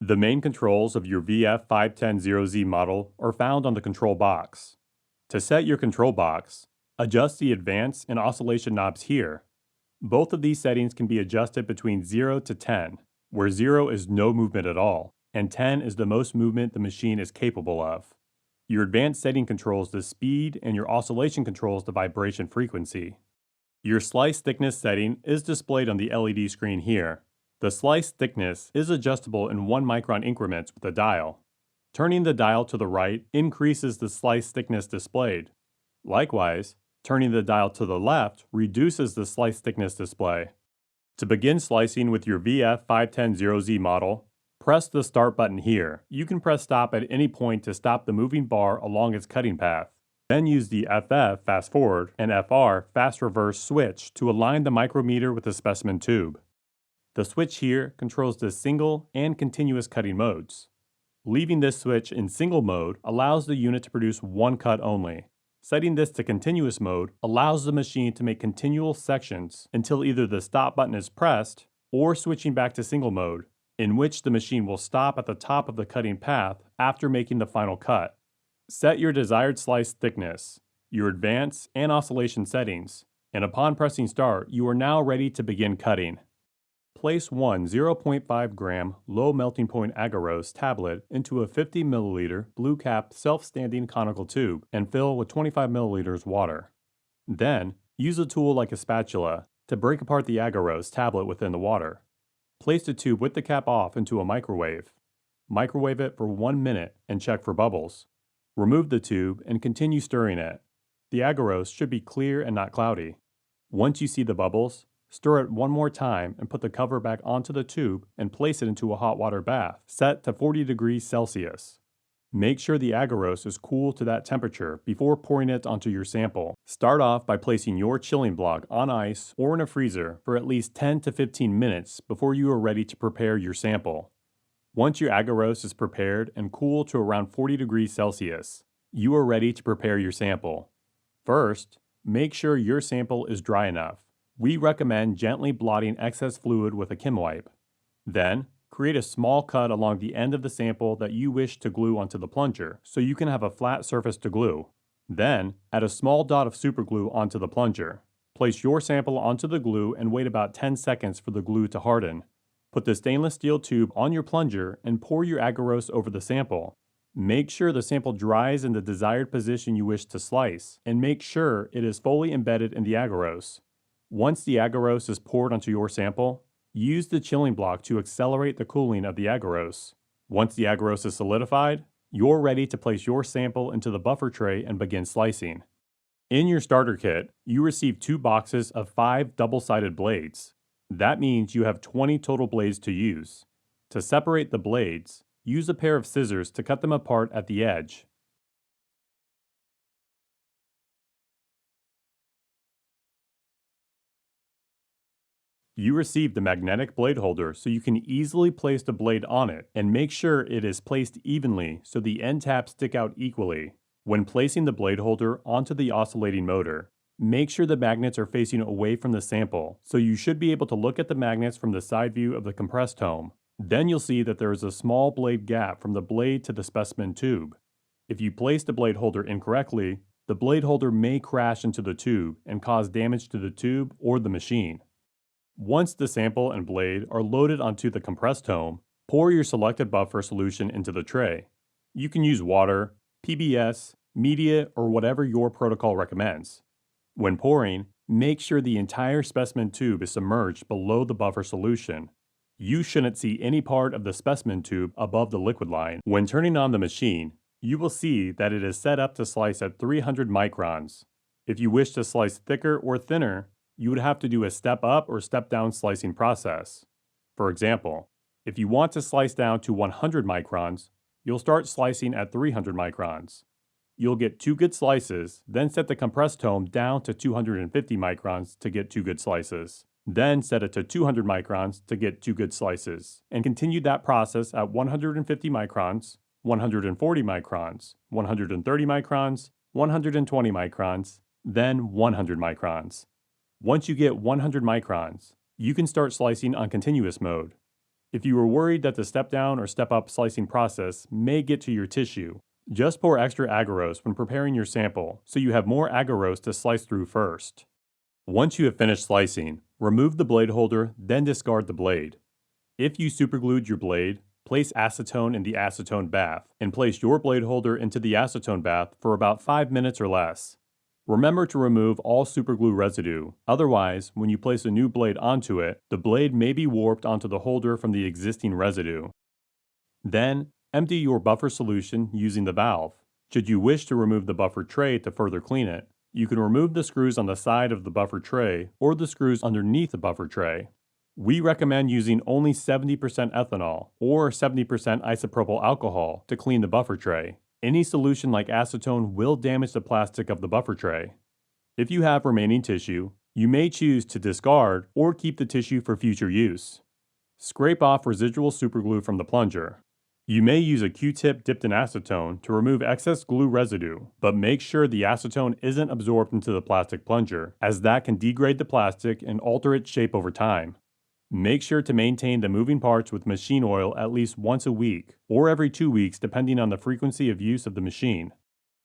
The main controls of your VF-510-0Z model are found on the control box. To set your control box, adjust the advance and oscillation knobs here. Both of these settings can be adjusted between 0 to 10, where 0 is no movement at all, and 10 is the most movement the machine is capable of. Your advanced setting controls the speed and your oscillation controls the vibration frequency. Your slice thickness setting is displayed on the LED screen here. The slice thickness is adjustable in 1 micron increments with the dial. Turning the dial to the right increases the slice thickness displayed. Likewise, turning the dial to the left reduces the slice thickness display. To begin slicing with your VF-510-0Z model, press the Start button here. You can press Stop at any point to stop the moving bar along its cutting path. Then use the FF Fast Forward and FR Fast Reverse switch to align the micrometer with the specimen tube. The switch here controls the single and continuous cutting modes. Leaving this switch in single mode allows the unit to produce one cut only. Setting this to continuous mode allows the machine to make continual sections until either the stop button is pressed or switching back to single mode, in which the machine will stop at the top of the cutting path after making the final cut. Set your desired slice thickness, your advance and oscillation settings, and upon pressing start, you are now ready to begin cutting. Place one 0.5 gram low melting point agarose tablet into a 50 milliliter blue cap self-standing conical tube and fill with 25 milliliters water. Then, use a tool like a spatula to break apart the agarose tablet within the water. Place the tube with the cap off into a microwave. Microwave it for 1 minute and check for bubbles. Remove the tube and continue stirring it. The agarose should be clear and not cloudy. Once you see the bubbles, stir it one more time and put the cover back onto the tube and place it into a hot water bath, set to 40 degrees Celsius. Make sure the agarose is cool to that temperature before pouring it onto your sample. Start off by placing your chilling block on ice or in a freezer for at least 10 to 15 minutes before you are ready to prepare your sample. Once your agarose is prepared and cool to around 40 degrees Celsius, you are ready to prepare your sample. First, make sure your sample is dry enough. We recommend gently blotting excess fluid with a Kim wipe. Then, create a small cut along the end of the sample that you wish to glue onto the plunger so you can have a flat surface to glue. Then, add a small dot of superglue onto the plunger. Place your sample onto the glue and wait about 10 seconds for the glue to harden. Put the stainless steel tube on your plunger and pour your agarose over the sample. Make sure the sample dries in the desired position you wish to slice, and make sure it is fully embedded in the agarose. Once the agarose is poured onto your sample, use the chilling block to accelerate the cooling of the agarose. Once the agarose is solidified, you're ready to place your sample into the buffer tray and begin slicing. In your starter kit, you receive 2 boxes of 5 double-sided blades. That means you have 20 total blades to use. To separate the blades, use a pair of scissors to cut them apart at the edge. You receive the magnetic blade holder so you can easily place the blade on it and make sure it is placed evenly so the end tabs stick out equally. When placing the blade holder onto the oscillating motor, make sure the magnets are facing away from the sample, so you should be able to look at the magnets from the side view of the Compresstome. Then you'll see that there is a small blade gap from the blade to the specimen tube. If you place the blade holder incorrectly, the blade holder may crash into the tube and cause damage to the tube or the machine. Once the sample and blade are loaded onto the Compresstome, pour your selected buffer solution into the tray. You can use water, PBS, media, or whatever your protocol recommends. When pouring, make sure the entire specimen tube is submerged below the buffer solution. You shouldn't see any part of the specimen tube above the liquid line. When turning on the machine, you will see that it is set up to slice at 300 microns. If you wish to slice thicker or thinner, you would have to do a step up or step down slicing process. For example, if you want to slice down to 100 microns, you'll start slicing at 300 microns. You'll get 2 good slices, then set the Compresstome down to 250 microns to get 2 good slices. Then set it to 200 microns to get 2 good slices, and continue that process at 150 microns, 140 microns, 130 microns, 120 microns, then 100 microns. Once you get 100 microns, you can start slicing on continuous mode. If you are worried that the step down or step up slicing process may get to your tissue, just pour extra agarose when preparing your sample so you have more agarose to slice through first. Once you have finished slicing, remove the blade holder, then discard the blade. If you superglued your blade, place acetone in the acetone bath and place your blade holder into the acetone bath for about 5 minutes or less. Remember to remove all superglue residue, otherwise, when you place a new blade onto it, the blade may be warped onto the holder from the existing residue. Then, empty your buffer solution using the valve. Should you wish to remove the buffer tray to further clean it, you can remove the screws on the side of the buffer tray or the screws underneath the buffer tray. We recommend using only 70% ethanol or 70% isopropyl alcohol to clean the buffer tray. Any solution like acetone will damage the plastic of the buffer tray. If you have remaining tissue, you may choose to discard or keep the tissue for future use. Scrape off residual superglue from the plunger. You may use a Q-tip dipped in acetone to remove excess glue residue, but make sure the acetone isn't absorbed into the plastic plunger, as that can degrade the plastic and alter its shape over time. Make sure to maintain the moving parts with machine oil at least once a week, or every 2 weeks depending on the frequency of use of the machine.